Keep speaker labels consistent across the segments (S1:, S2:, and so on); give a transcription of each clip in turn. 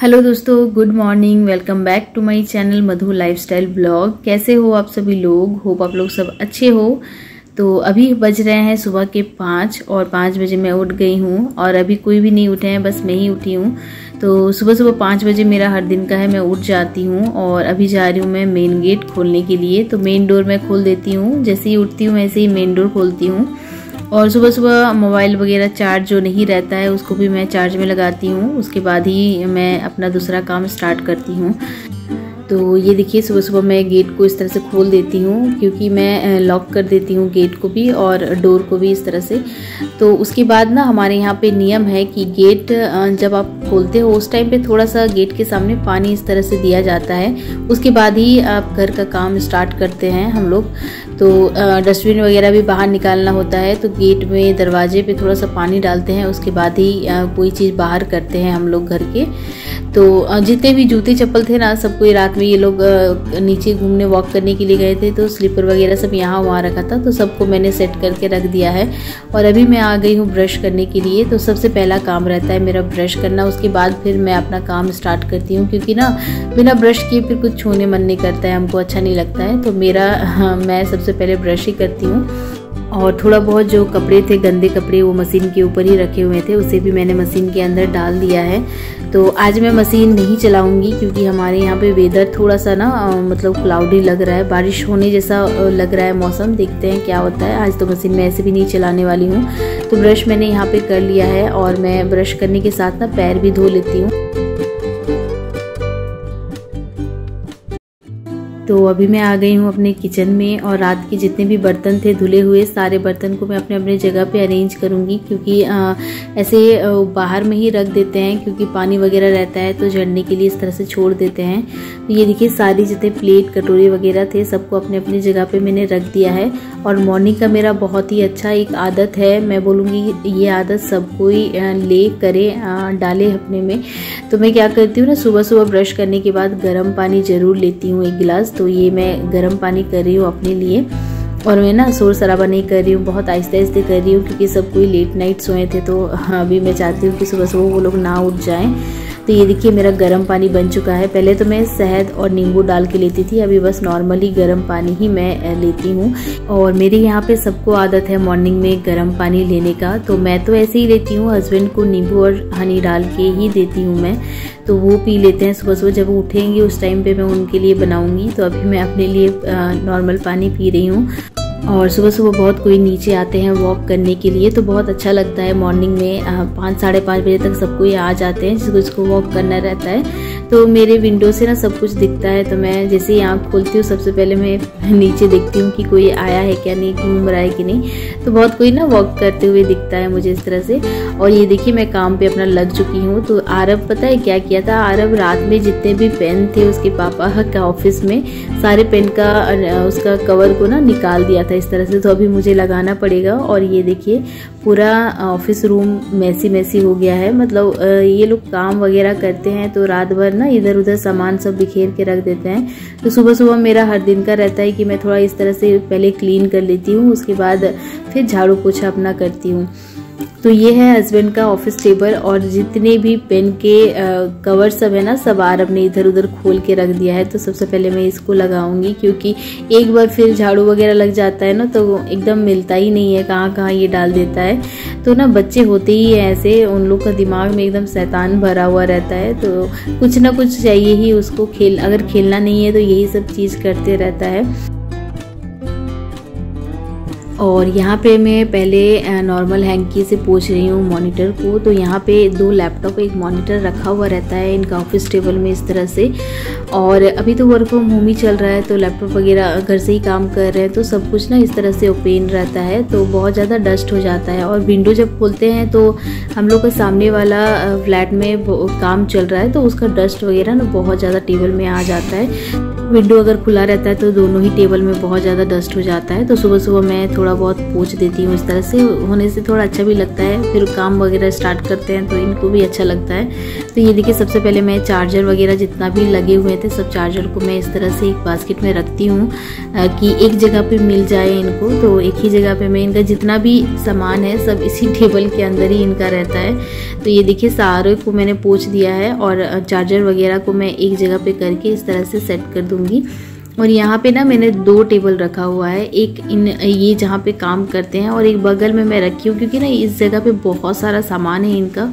S1: Hello दोस्तों, good morning. Welcome back to my channel Madhu lifestyle blog. कैसे हो आप सभी लोग? होप आप लोग सब अच्छे हो। तो अभी बज रहे हैं सुबह के 5 और 5 बजे मैं उठ गई हूँ और अभी कोई भी नहीं उठे हैं, बस मैं ही उठी हूँ। तो सुबह सुबह 5 बजे मेरा हर दिन का है, मैं उठ जाती हूँ और अभी जा रही हूँ मैं मेन गेट खोलने के लिए। तो मेन डोर मैं खोल देती हूँ, जैसे ही उठती हूँ वैसे ही मेन डोर खोलती हूँ। और सुबह सुबह मोबाइल वगैरह चार्ज जो नहीं रहता है उसको भी मैं चार्ज में लगाती हूँ। उसके बाद ही मैं अपना दूसरा काम स्टार्ट करती हूँ। तो ये देखिए, सुबह सुबह मैं गेट को इस तरह से खोल देती हूँ क्योंकि मैं लॉक कर देती हूँ गेट को भी और डोर को भी इस तरह से। तो उसके बाद ना हमारे यहाँ पे नियम है कि गेट जब आप खोलते हो उस टाइम पे थोड़ा सा गेट के सामने पानी इस तरह से दिया जाता है। उसके बाद ही आप घर का काम स्टार्ट करते हैं हम लोग। तो डस्टबिन वगैरह भी बाहर निकालना होता है तो गेट में दरवाजे पे थोड़ा सा पानी डालते हैं, उसके बाद ही कोई चीज़ बाहर करते हैं हम लोग घर के। तो जितने भी जूते चप्पल थे ना, सब कोई रात में ये लोग नीचे घूमने वॉक करने के लिए गए थे तो स्लीपर वगैरह सब यहाँ वहाँ रखा था, तो सबको मैंने सेट करके रख दिया है। और अभी मैं आ गई हूँ ब्रश करने के लिए। तो सबसे पहला काम रहता है मेरा ब्रश करना, उसके बाद फिर मैं अपना काम स्टार्ट करती हूँ क्योंकि ना बिना ब्रश किए फिर कुछ छूने मन नहीं करता है, हमको अच्छा नहीं लगता है। तो मैं सबसे पहले ब्रश ही करती हूँ। और थोड़ा बहुत जो कपड़े थे, गंदे कपड़े, वो मशीन के ऊपर ही रखे हुए थे, उसे भी मैंने मशीन के अंदर डाल दिया है। तो आज मैं मशीन नहीं चलाऊंगी क्योंकि हमारे यहाँ पे वेदर थोड़ा सा ना मतलब क्लाउडी लग रहा है, बारिश होने जैसा लग रहा है मौसम। देखते हैं क्या होता है। आज तो मशीन मैं ऐसे भी नहीं चलाने वाली हूँ। तो ब्रश मैंने यहाँ पे कर लिया है और मैं ब्रश करने के साथ ना पैर भी धो लेती हूँ। तो अभी मैं आ गई हूँ अपने किचन में और रात के जितने भी बर्तन थे धुले हुए, सारे बर्तन को मैं अपने अपने जगह पे अरेंज करूँगी क्योंकि ऐसे बाहर में ही रख देते हैं क्योंकि पानी वगैरह रहता है तो झड़ने के लिए इस तरह से छोड़ देते हैं। तो ये देखिए, सारी जितने प्लेट कटोरी वगैरह थे सबको अपने अपनी जगह पे मैंने रख दिया है। और मॉर्निंग का मेरा बहुत ही अच्छा एक आदत है, मैं बोलूँगी ये आदत सब कोई ले करे डाले अपने में। तो मैं क्या करती हूँ ना, सुबह सुबह ब्रश करने के बाद गर्म पानी ज़रूर लेती हूँ 1 गिलास। तो ये मैं गर्म पानी कर रही हूँ अपने लिए और मैं ना शोर शराबा नहीं कर रही हूँ, बहुत आहिस्ते आहिस्ते कर रही हूँ क्योंकि सब कोई लेट नाइट सोए थे। तो अभी मैं चाहती हूँ कि सुबह सुबह वो लोग ना उठ जाएं। तो ये देखिए, मेरा गर्म पानी बन चुका है। पहले तो मैं शहद और नींबू डाल के लेती थी, अभी बस नॉर्मली गर्म पानी ही मैं लेती हूँ। और मेरे यहाँ पे सबको आदत है मॉर्निंग में गर्म पानी लेने का, तो मैं तो ऐसे ही लेती हूँ। हस्बैंड को नींबू और हनी डाल के ही देती हूँ मैं, तो वो पी लेते हैं सुबह सुबह। जब वो उठेंगे उस टाइम पे मैं उनके लिए बनाऊंगी। तो अभी मैं अपने लिए नॉर्मल पानी पी रही हूँ। और सुबह सुबह बहुत कोई नीचे आते हैं वॉक करने के लिए, तो बहुत अच्छा लगता है। मॉर्निंग में 5 साढ़े 5 बजे तक सब कोई आ जाते हैं जिसको वॉक करना रहता है। तो मेरे विंडो से ना सब कुछ दिखता है, तो मैं जैसे ही आँख खोलती हूँ सबसे पहले मैं नीचे देखती हूँ कि कोई आया है क्या, नहीं घूम रहा है कि नहीं। तो बहुत कोई ना वॉक करते हुए दिखता है मुझे इस तरह से। और ये देखिए, मैं काम पे अपना लग चुकी हूँ। तो आरब पता है क्या किया था, आरब रात में जितने भी पेन थे उसके पापा का ऑफिस में, सारे पेन का उसका कवर को ना निकाल दिया था इस तरह से। तो अभी मुझे लगाना पड़ेगा। और ये देखिए, पूरा ऑफिस रूम मैसी मैसी हो गया है। मतलब ये लोग काम वगैरह करते हैं तो रात भर ना इधर उधर सामान सब बिखेर के रख देते हैं। तो सुबह सुबह मेरा हर दिन का रहता है कि मैं थोड़ा इस तरह से पहले क्लीन कर लेती हूँ, उसके बाद फिर झाड़ू पोछा अपना करती हूँ। तो ये है हस्बैंड का ऑफिस टेबल और जितने भी पेन के कवर सब है ना, सब आरब ने इधर उधर खोल के रख दिया है। तो सबसे पहले मैं इसको लगाऊंगी क्योंकि एक बार फिर झाड़ू वगैरह लग जाता है ना तो एकदम मिलता ही नहीं है कहाँ कहाँ ये डाल देता है। तो ना बच्चे होते ही है ऐसे, उन लोग का दिमाग में एकदम शैतान भरा हुआ रहता है, तो कुछ ना कुछ चाहिए ही उसको। अगर खेलना नहीं है तो यही सब चीज़ करते रहता है। और यहाँ पे मैं पहले नॉर्मल हैंकी से पोंछ रही हूँ मॉनिटर को। तो यहाँ पे 2 लैपटॉप, एक मॉनिटर रखा हुआ रहता है इनका ऑफिस टेबल में इस तरह से। और अभी तो वर्क फ्रॉम होम ही चल रहा है तो लैपटॉप वगैरह घर से ही काम कर रहे हैं, तो सब कुछ ना इस तरह से ओपन रहता है तो बहुत ज़्यादा डस्ट हो जाता है। और विंडो जब खोलते हैं तो हम लोग का सामने वाला फ्लैट में काम चल रहा है तो उसका डस्ट वगैरह ना बहुत ज़्यादा टेबल में आ जाता है। विंडो अगर खुला रहता है तो दोनों ही टेबल में बहुत ज़्यादा डस्ट हो जाता है। तो सुबह सुबह मैं थोड़ा बहुत पोंछ देती हूँ। इस तरह से होने से थोड़ा अच्छा भी लगता है, फिर काम वगैरह स्टार्ट करते हैं तो इनको भी अच्छा लगता है। तो ये देखिए, सबसे पहले मैं चार्जर वगैरह जितना भी लगे हुए थे सब चार्जर को मैं इस तरह से एक बास्केट में रखती हूँ कि एक जगह पे मिल जाए इनको। तो एक ही जगह पे मैं इनका जितना भी सामान है सब इसी टेबल के अंदर ही इनका रहता है। तो ये देखिए, सारे को मैंने पोंछ दिया है और चार्जर वगैरह को मैं एक जगह पे करके इस तरह से सेट कर दूंगी। और यहाँ पे ना मैंने 2 टेबल रखा हुआ है, एक ये जहाँ पे काम करते हैं और एक बगल में मैं रखी हूँ, क्योंकि ना इस जगह पे बहुत सारा सामान है इनका।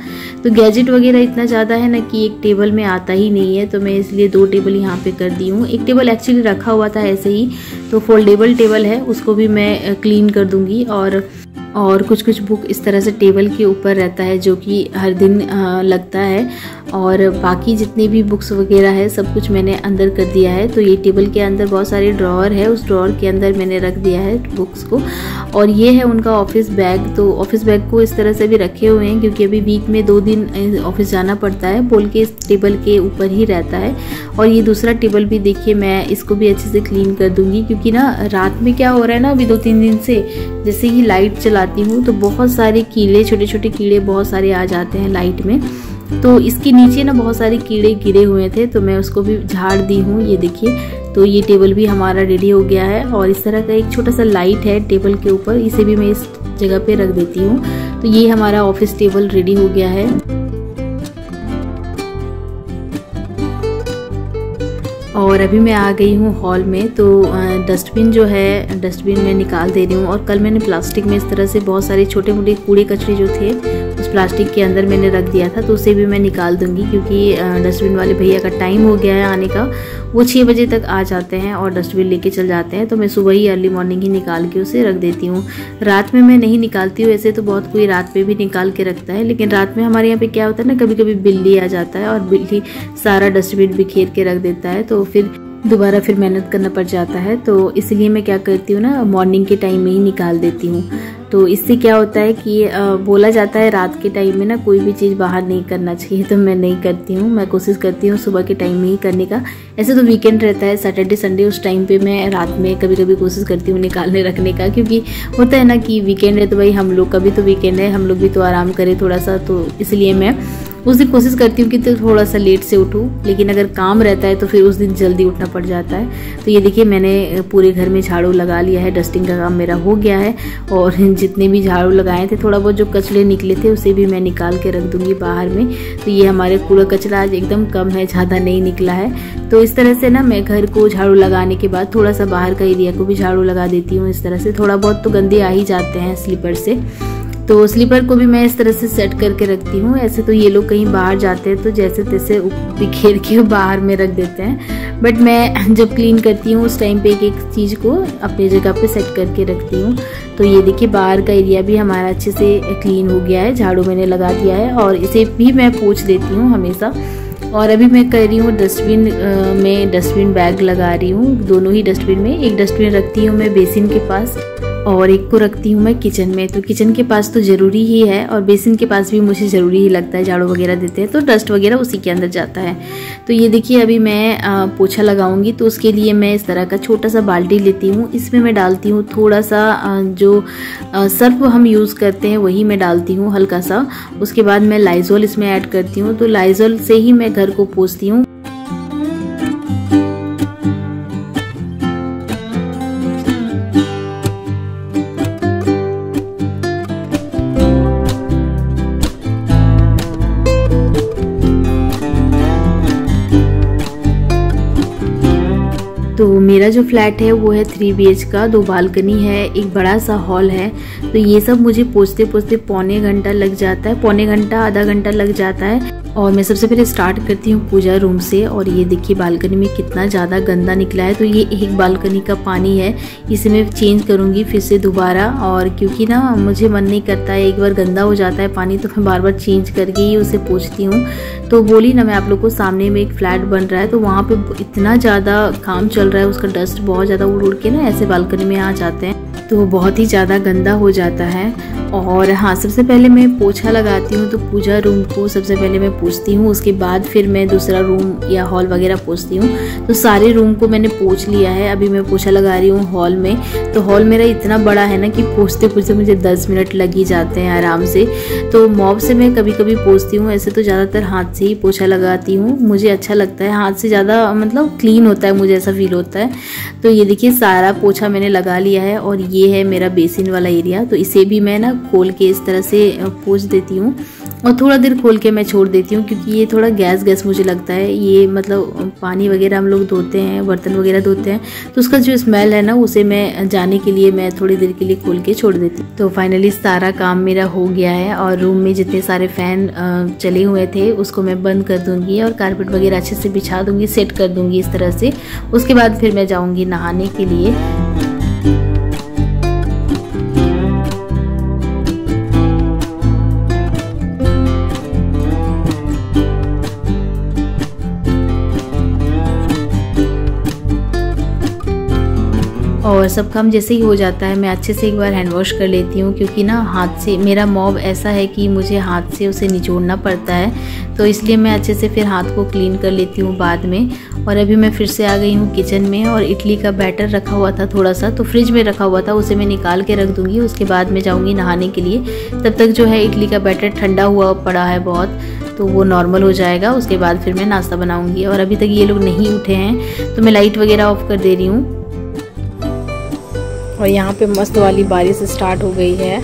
S1: तो गैजेट वगैरह इतना ज़्यादा है ना कि एक टेबल में आता ही नहीं है, तो मैं इसलिए 2 टेबल यहाँ पे कर दी हूँ। एक टेबल एक्चुअली रखा हुआ था ऐसे ही, तो फोल्डेबल टेबल है, उसको भी मैं क्लीन कर दूँगी। और कुछ बुक इस तरह से टेबल के ऊपर रहता है जो कि हर दिन लगता है। और बाकी जितने भी बुक्स वगैरह है सब कुछ मैंने अंदर कर दिया है। तो ये टेबल के अंदर बहुत सारे ड्रॉअर है, उस ड्रॉअर के अंदर मैंने रख दिया है बुक्स को। और ये है उनका ऑफिस बैग। तो ऑफिस बैग को इस तरह से भी रखे हुए हैं क्योंकि अभी वीक में 2 दिन ऑफिस जाना पड़ता है बोल के इस टेबल के ऊपर ही रहता है। और ये दूसरा टेबल भी देखिए, मैं इसको भी अच्छे से क्लीन कर दूंगी, क्योंकि ना रात में क्या हो रहा है ना, अभी 2-3 दिन से जैसे ही लाइट चलाती हूँ तो बहुत सारे कीड़े, छोटे छोटे कीड़े बहुत सारे आ जाते हैं लाइट में। तो इसके नीचे ना बहुत सारे कीड़े गिरे हुए थे, तो मैं उसको भी झाड़ दी हूँ। ये देखिए, तो ये टेबल भी हमारा रेडी हो गया है। और इस तरह का एक छोटा सा लाइट है टेबल के ऊपर, इसे भी मैं इस जगह पे रख देती हूँ। तो ये हमारा ऑफिस टेबल रेडी हो गया है। और अभी मैं आ गई हूँ हॉल में। तो डस्टबिन जो है, डस्टबिन में निकाल दे रही हूँ। और कल मैंने प्लास्टिक में इस तरह से बहुत सारे छोटे मोटे कूड़े कचरे जो थे उस प्लास्टिक के अंदर मैंने रख दिया था, तो उसे भी मैं निकाल दूंगी, क्योंकि डस्टबिन वाले भैया का टाइम हो गया है आने का। वो 6 बजे तक आ जाते हैं और डस्टबिन लेके चल जाते हैं, तो मैं सुबह ही अर्ली मॉर्निंग ही निकाल के उसे रख देती हूँ। रात में मैं नहीं निकालती हूँ, ऐसे तो बहुत कोई रात में भी निकाल के रखता है, लेकिन रात में हमारे यहाँ पे क्या होता है ना, कभी कभी बिल्ली आ जाता है और बिल्ली सारा डस्टबिन बिखेर के रख देता है, तो फिर दोबारा फिर मेहनत करना पड़ जाता है। तो इसलिए मैं क्या करती हूँ ना, मॉर्निंग के टाइम में ही निकाल देती हूँ। तो इससे क्या होता है कि बोला जाता है रात के टाइम में ना कोई भी चीज़ बाहर नहीं करना चाहिए, तो मैं नहीं करती हूँ। मैं कोशिश करती हूँ सुबह के टाइम में ही करने का। ऐसे तो वीकेंड रहता है, सैटरडे संडे, उस टाइम पे मैं रात में कभी कभी कोशिश करती हूँ निकालने रखने का, क्योंकि होता है ना कि वीकेंड है तो भाई हम लोग का भी तो वीकेंड है, हम लोग भी तो आराम करें थोड़ा सा। तो इसलिए मैं उस दिन कोशिश करती हूँ कि तो थोड़ा सा लेट से उठूँ, लेकिन अगर काम रहता है तो फिर उस दिन जल्दी उठना पड़ जाता है। तो ये देखिए, मैंने पूरे घर में झाड़ू लगा लिया है, डस्टिंग का काम मेरा हो गया है। और जितने भी झाड़ू लगाए थे, थोड़ा बहुत जो कचरे निकले थे उसे भी मैं निकाल के रख दूंगी बाहर में। तो ये हमारे कूड़ा कचरा आज एकदम कम है, ज़्यादा नहीं निकला है। तो इस तरह से ना मैं घर को झाड़ू लगाने के बाद थोड़ा सा बाहर का एरिया को भी झाड़ू लगा देती हूँ। इस तरह से थोड़ा बहुत तो गंदे आ ही जाते हैं स्लीपर से, तो स्लीपर को भी मैं इस तरह से सेट करके रखती हूँ। ऐसे तो ये लोग कहीं बाहर जाते हैं तो जैसे तैसे बिखेर के बाहर में रख देते हैं, बट मैं जब क्लीन करती हूँ उस टाइम पे एक एक चीज़ को अपनी जगह पे सेट करके रखती हूँ। तो ये देखिए, बाहर का एरिया भी हमारा अच्छे से क्लीन हो गया है, झाड़ू मैंने लगा दिया है और इसे भी मैं पोंछ देती हूँ हमेशा। और अभी मैं कर रही हूँ डस्टबिन में डस्टबिन बैग लगा रही हूँ, दोनों ही डस्टबिन में। एक डस्टबिन रखती हूँ मैं बेसिन के पास और एक को रखती हूँ मैं किचन में। तो किचन के पास तो ज़रूरी ही है और बेसिन के पास भी मुझे ज़रूरी ही लगता है, झाड़ू वगैरह देते हैं तो डस्ट वगैरह उसी के अंदर जाता है। तो ये देखिए, अभी मैं पोछा लगाऊंगी, तो उसके लिए मैं इस तरह का छोटा सा बाल्टी लेती हूँ। इसमें मैं डालती हूँ थोड़ा सा जो सर्फ हम यूज़ करते हैं वही मैं डालती हूँ हल्का सा। उसके बाद मैं लाइजोल इसमें ऐड करती हूँ, तो लाइजोल से ही मैं घर को पोंछती हूँ। तो मेरा जो फ्लैट है वो है 3 BH का, 2 बालकनी है, एक बड़ा सा हॉल है। तो ये सब मुझे पोंछते पोंछते पौने घंटा लग जाता है, पौने घंटा आधा घंटा लग जाता है। और मैं सबसे पहले स्टार्ट करती हूँ पूजा रूम से। और ये देखिए बालकनी में कितना ज़्यादा गंदा निकला है, तो ये एक बालकनी का पानी है, इसे मैं चेंज करूँगी फिर से दोबारा। और क्योंकि ना मुझे मन नहीं करता है, एक बार गंदा हो जाता है पानी तो मैं बार बार चेंज करके ही उसे पोंछती हूँ। तो बोली ना मैं आप लोग को, सामने में एक फ्लैट बन रहा है तो वहाँ पे इतना ज़्यादा काम चल रहा है, उसका डस्ट बहुत ज़्यादा उड़ उड़ के ना ऐसे बालकनी में आ जाते हैं, तो वो बहुत ही ज़्यादा गंदा हो जाता है। और हाँ, सबसे पहले मैं पोछा लगाती हूँ तो पूजा रूम को सबसे पहले मैं पोंछती हूँ, उसके बाद फिर मैं दूसरा रूम या हॉल वगैरह पोंछती हूँ। तो सारे रूम को मैंने पोंछ लिया है। अभी मैं पोछा लगा रही हूँ हॉल में। तो हॉल मेरा इतना बड़ा है ना कि पोंछते पोंछते मुझे 10 मिनट लग ही जाते हैं आराम से। तो मॉप से मैं कभी कभी पोंछती हूँ, ऐसे तो ज़्यादातर हाथ से ही पोछा लगाती हूँ। मुझे अच्छा लगता है, हाथ से ज़्यादा मतलब क्लीन होता है, मुझे ऐसा फील होता है। तो ये देखिए सारा पोछा मैंने लगा लिया है और ये है मेरा बेसिन वाला एरिया। तो इसे भी मैं ना खोल के इस तरह से पोंछ देती हूँ और थोड़ा देर खोल के मैं छोड़ देती हूँ, क्योंकि ये थोड़ा गैस गैस मुझे लगता है। ये मतलब पानी वगैरह हम लोग धोते हैं, बर्तन वगैरह धोते हैं, तो उसका जो स्मेल है ना उसे मैं जाने के लिए मैं थोड़ी देर के लिए खोल के छोड़ देती हूँ। तो फाइनली सारा काम मेरा हो गया है और रूम में जितने सारे फ़ैन चले हुए थे उसको मैं बंद कर दूँगी और कारपेट वगैरह अच्छे से बिछा दूँगी, सेट कर दूँगी इस तरह से। उसके बाद फिर मैं जाऊँगी नहाने के लिए। और सब काम जैसे ही हो जाता है मैं अच्छे से एक बार हैंड वॉश कर लेती हूँ, क्योंकि ना हाथ से मेरा मॉब ऐसा है कि मुझे हाथ से उसे निचोड़ना पड़ता है। तो इसलिए मैं अच्छे से फिर हाथ को क्लीन कर लेती हूँ बाद में। और अभी मैं फिर से आ गई हूँ किचन में और इडली का बैटर रखा हुआ था थोड़ा सा, तो फ्रिज में रखा हुआ था, उसे मैं निकाल के रख दूँगी। उसके बाद मैं जाऊँगी नहाने के लिए। तब तक जो है इडली का बैटर ठंडा हुआ पड़ा है बहुत, तो वो नॉर्मल हो जाएगा। उसके बाद फिर मैं नाश्ता बनाऊँगी। और अभी तक ये लोग नहीं उठे हैं तो मैं लाइट वगैरह ऑफ कर दे रही हूँ। और यहाँ पे मस्त वाली बारिश स्टार्ट हो गई है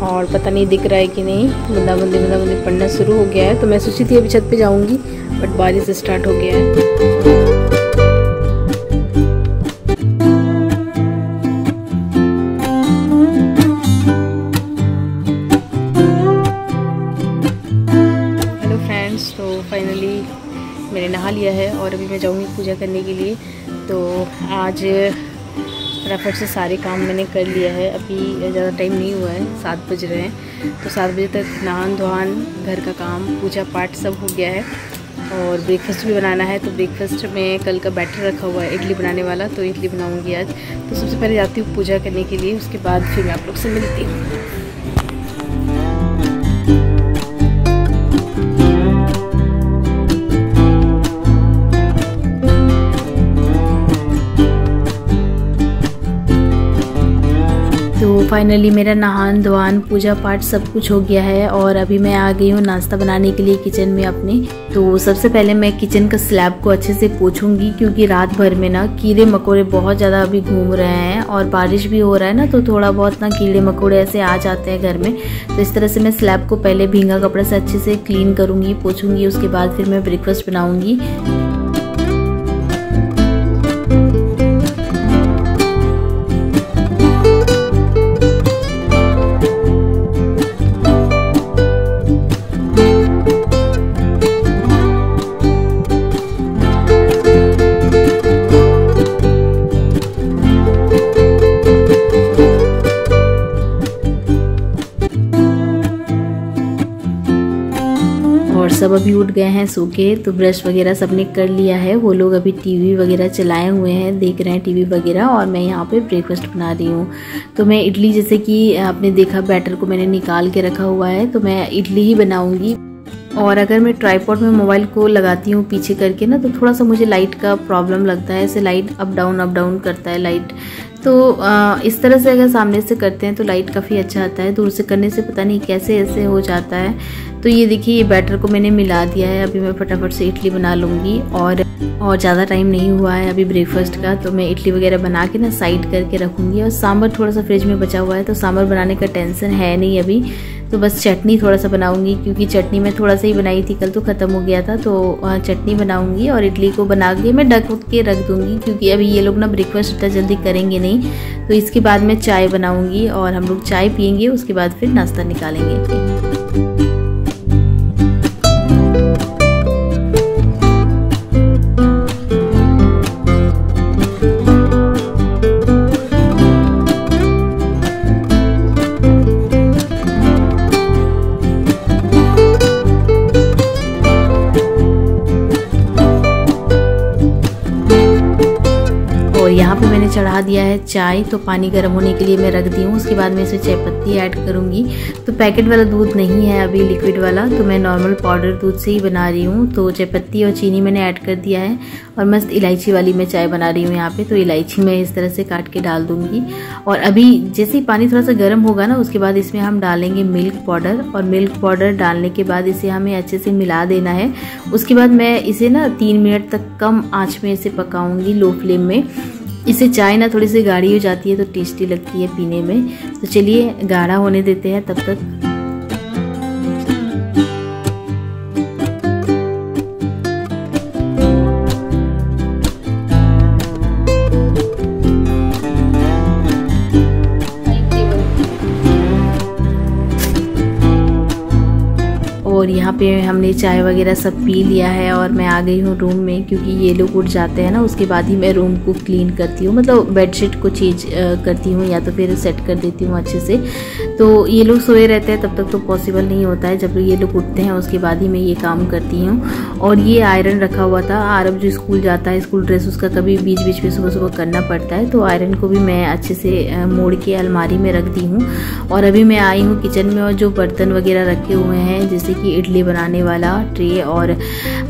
S1: और पता नहीं दिख रहा है कि नहीं, बूंदाबूंदी पड़ना शुरू हो गया है। तो मैं सोची थी अभी छत पे जाऊँगी, बट बारिश स्टार्ट हो गया है। हेलो फ्रेंड्स, तो फाइनली मैंने नहा लिया है और अभी मैं जाऊँगी पूजा करने के लिए। तो आज फटाफट से सारे काम मैंने कर लिया है। अभी ज़्यादा टाइम नहीं हुआ है, 7 बज रहे हैं। तो 7 बजे तक नहान धोहान, घर का काम, पूजा पाठ सब हो गया है। और ब्रेकफास्ट भी बनाना है। तो ब्रेकफास्ट में कल का बैटर रखा हुआ है इडली बनाने वाला, तो इडली बनाऊंगी आज। तो सबसे पहले जाती हूँ पूजा करने के लिए, उसके बाद फिर मैं आप लोग से मिलती हूँ। तो फाइनली मेरा नहान धोआन, पूजा पाठ सब कुछ हो गया है और अभी मैं आ गई हूँ नाश्ता बनाने के लिए किचन में अपने। तो सबसे पहले मैं किचन का स्लैब को अच्छे से पोंछूंगी, क्योंकि रात भर में ना कीड़े मकोड़े बहुत ज़्यादा अभी घूम रहे हैं और बारिश भी हो रहा है ना, तो थोड़ा बहुत ना कीड़े मकोड़े ऐसे आ जाते हैं घर में। तो इस तरह से मैं स्लैब को पहले भींगा कपड़ा से अच्छे से क्लीन करूँगी, पोंछूंगी। उसके बाद फिर मैं ब्रेकफास्ट बनाऊँगी। और सब अभी उठ गए हैं सो के। तो ब्रश वगैरह सबने कर लिया है। वो लोग अभी टीवी वगैरह चलाए हुए हैं, देख रहे हैं टीवी वगैरह, और मैं यहाँ पे ब्रेकफास्ट बना रही हूँ। तो मैं इडली, जैसे कि आपने देखा बैटर को मैंने निकाल के रखा हुआ है, तो मैं इडली ही बनाऊँगी। और अगर मैं ट्राइपॉड में मोबाइल को लगाती हूँ पीछे करके ना, तो थोड़ा सा मुझे लाइट का प्रॉब्लम लगता है। ऐसे लाइट अप डाउन करता है लाइट। तो इस तरह से अगर सामने से करते हैं तो लाइट काफ़ी अच्छा आता है, दूर से करने से पता नहीं कैसे ऐसे हो जाता है। तो ये देखिए, ये बैटर को मैंने मिला दिया है। अभी मैं फटाफट से इडली बना लूँगी और ज़्यादा टाइम नहीं हुआ है अभी ब्रेकफास्ट का। तो मैं इडली वगैरह बना के ना साइड करके रखूँगी। और सांभर थोड़ा सा फ्रिज में बचा हुआ है, तो सांभर बनाने का टेंशन है नहीं अभी। तो बस चटनी थोड़ा सा बनाऊंगी, क्योंकि चटनी मैं थोड़ा सा ही बनाई थी, कल तो ख़त्म हो गया था। तो चटनी बनाऊंगी और इडली को बना के मैं ढक के रख दूंगी, क्योंकि अभी ये लोग ना ब्रेकफास्ट इतना जल्दी करेंगे नहीं। तो इसके बाद मैं चाय बनाऊंगी और हम लोग चाय पियेंगे, उसके बाद फिर नाश्ता निकालेंगे। और यहाँ पे मैंने चढ़ा दिया है चाय, तो पानी गर्म होने के लिए मैं रख दी हूँ। उसके बाद मैं इसमें चाय पत्ती ऐड करूँगी। तो पैकेट वाला दूध नहीं है अभी लिक्विड वाला, तो मैं नॉर्मल पाउडर दूध से ही बना रही हूँ। तो चाय पत्ती और चीनी मैंने ऐड कर दिया है और मस्त इलायची वाली मैं चाय बना रही हूँ यहाँ पे। तो इलायची मैं इस तरह से काट के डाल दूँगी। और अभी जैसे ही पानी थोड़ा सा गर्म होगा ना, उसके बाद इसमें हम डालेंगे मिल्क पाउडर, और मिल्क पाउडर डालने के बाद इसे हमें अच्छे से मिला देना है। उसके बाद मैं इसे ना 3 मिनट तक कम आँच में इसे पकाऊँगी, लो फ्लेम में। इससे चाय ना थोड़ी सी गाढ़ी हो जाती है तो टेस्टी लगती है पीने में। तो चलिए गाढ़ा होने देते हैं तब तक। और यहाँ पे हमने चाय वगैरह सब पी लिया है और मैं आ गई हूँ रूम में, क्योंकि ये लोग उठ जाते हैं ना, उसके बाद ही मैं रूम को क्लीन करती हूँ। मतलब बेडशीट को चेंज करती हूँ या तो फिर सेट कर देती हूँ अच्छे से। तो ये लोग सोए रहते हैं तब तक तो पॉसिबल नहीं होता है, जब ये लोग उठते हैं उसके बाद ही मैं ये काम करती हूँ। और ये आयरन रखा हुआ था, आरब जो स्कूल जाता है, स्कूल ड्रेस उसका कभी बीच बीच में सुबह सुबह करना पड़ता है, तो आयरन को भी मैं अच्छे से मोड़ के अलमारी में रख दी हूँ। और अभी मैं आई हूँ किचन में, और जो बर्तन वगैरह रखे हुए हैं जैसे कि इडली बनाने वाला ट्रे और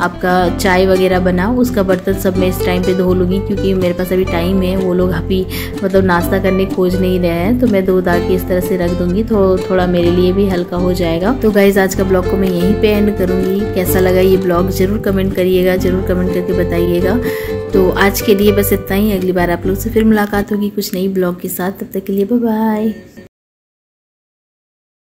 S1: आपका चाय वगैरह बना, उसका बर्तन सब मैं इस टाइम पे धो लूँगी, क्योंकि मेरे पास अभी टाइम है। वो लोग अभी मतलब नाश्ता करने खोज नहीं रहे हैं, तो मैं धो धा के इस तरह से रख दूँगी, तो थोड़ा मेरे लिए भी हल्का हो जाएगा। तो गाइज आज का ब्लॉग को मैं यहीं पे एंड करूँगी। कैसा लगा ये ब्लॉग ज़रूर कमेंट करिएगा, ज़रूर कमेंट करके बताइएगा। तो आज के लिए बस इतना ही। अगली बार आप लोग से फिर मुलाकात होगी कुछ नई ब्लॉग के साथ। तब तक के लिए बाय बाय।